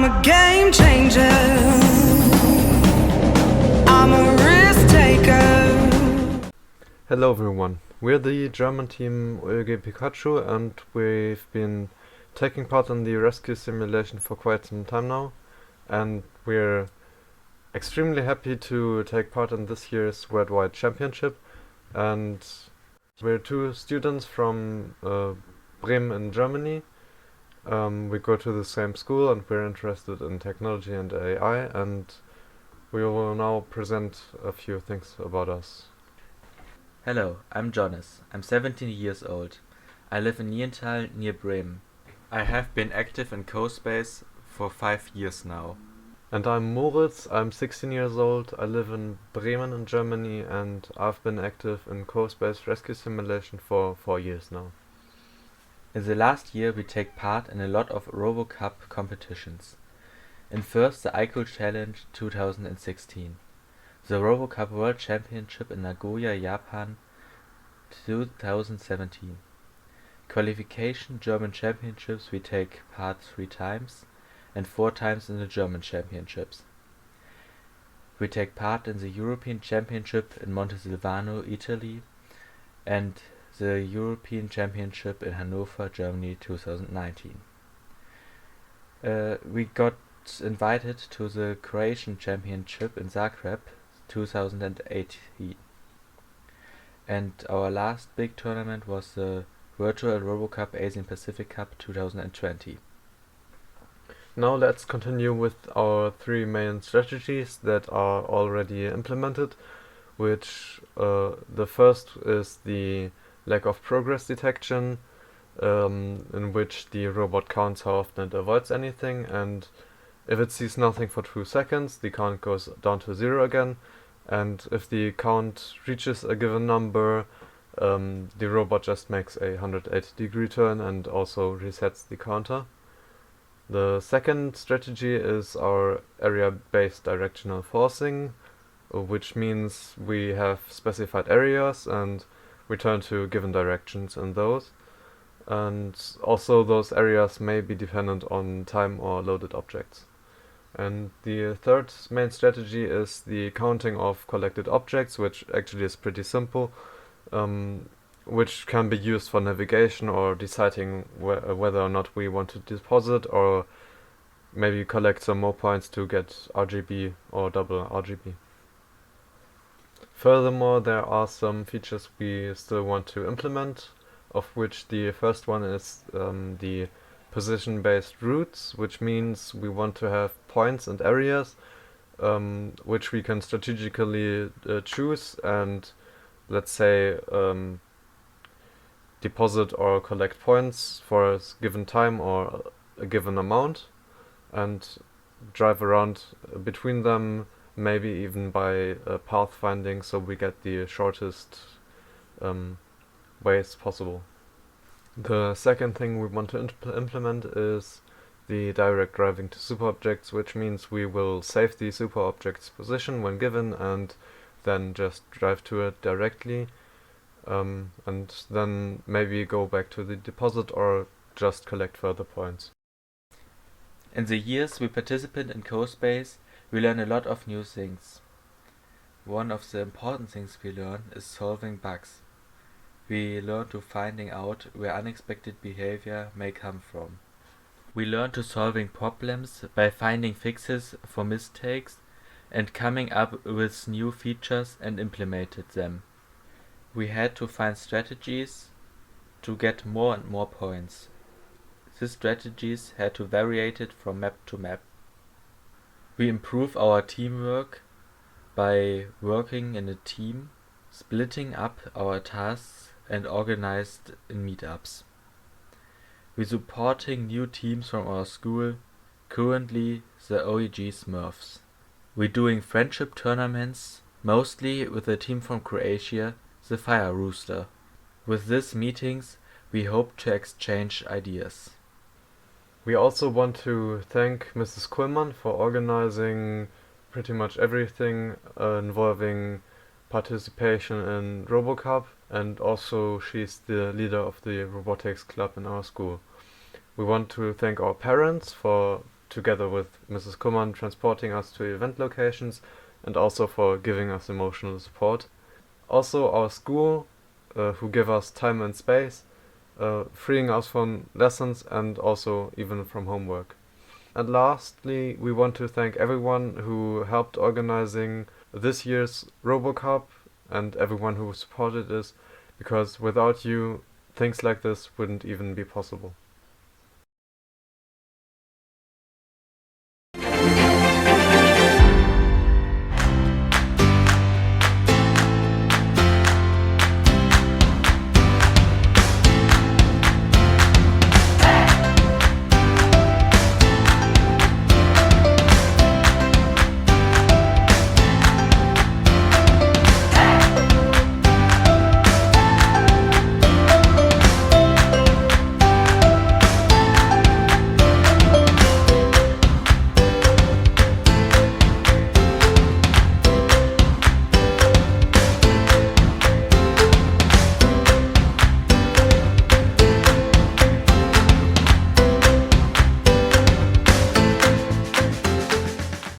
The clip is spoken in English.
I'm a game changer. I'm a risk taker. Hello everyone, we're the German team ÖG-Pikachu and we've been taking part in the rescue simulation for quite some time now, and we're extremely happy to take part in this year's worldwide championship. And we're two students from Bremen in Germany. We go to the same school and we're interested in technology and AI, and we will now present a few things about us. Hello, I'm Jonas. I'm 17 years old. I live in Niental near Bremen. I have been active in CoSpace for 5 years now. And I'm Moritz, I'm 16 years old, I live in Bremen in Germany, and I've been active in CoSpace rescue simulation for 4 years now. In the last year we take part in a lot of RoboCup competitions. In first the ICO Challenge 2016, the RoboCup World Championship in Nagoya, Japan 2017. Qualification German Championships we take part 3 times, and 4 times in the German Championships. We take part in the European Championship in Montesilvano, Italy, and the European Championship in Hanover, Germany 2019. We got invited to the Croatian Championship in Zagreb 2018. And our last big tournament was the virtual RoboCup Asian Pacific Cup 2020. Now let's continue with our 3 main strategies that are already implemented, which the first is the lack of progress detection, in which the robot counts how often it avoids anything, and if it sees nothing for 2 seconds, the count goes down to 0 again, and if the count reaches a given number, the robot just makes a 180-degree turn and also resets the counter. The second strategy is our area-based directional forcing, which means we have specified areas and we turn to given directions in those. And also those areas may be dependent on time or loaded objects. And the third main strategy is the counting of collected objects, which actually is pretty simple, which can be used for navigation or deciding whether or not we want to deposit or maybe collect some more points to get RGB or double RGB. Furthermore, there are some features we still want to implement, of which the first one is the position-based routes, which means we want to have points and areas which we can strategically choose and, let's say, deposit or collect points for a given time or a given amount and drive around between them, maybe even by pathfinding, so we get the shortest ways possible. The second thing we want to implement is the direct driving to super objects, which means we will save the super object's position when given and then just drive to it directly, and then maybe go back to the deposit or just collect further points. In the years we participate in CoSpace, we learn a lot of new things. One of the important things we learn is solving bugs. We learn to finding out where unexpected behavior may come from. We learn to solving problems by finding fixes for mistakes and coming up with new features and implemented them. We had to find strategies to get more and more points. These strategies had to vary it from map to map. We improve our teamwork by working in a team, splitting up our tasks and organized in meetups. We supporting new teams from our school, currently the OEG Smurfs. We doing friendship tournaments, mostly with a team from Croatia, the Fire Rooster. With these meetings we hope to exchange ideas. We also want to thank Mrs. Kuhlmann for organizing pretty much everything involving participation in RoboCup, and also she's the leader of the robotics club in our school. We want to thank our parents for together with Mrs. Kummern, transporting us to event locations, and also for giving us emotional support. Also our school, who give us time and space, freeing us from lessons and also even from homework. And lastly, we want to thank everyone who helped organizing this year's RoboCup and everyone who supported this, because without you, things like this wouldn't even be possible.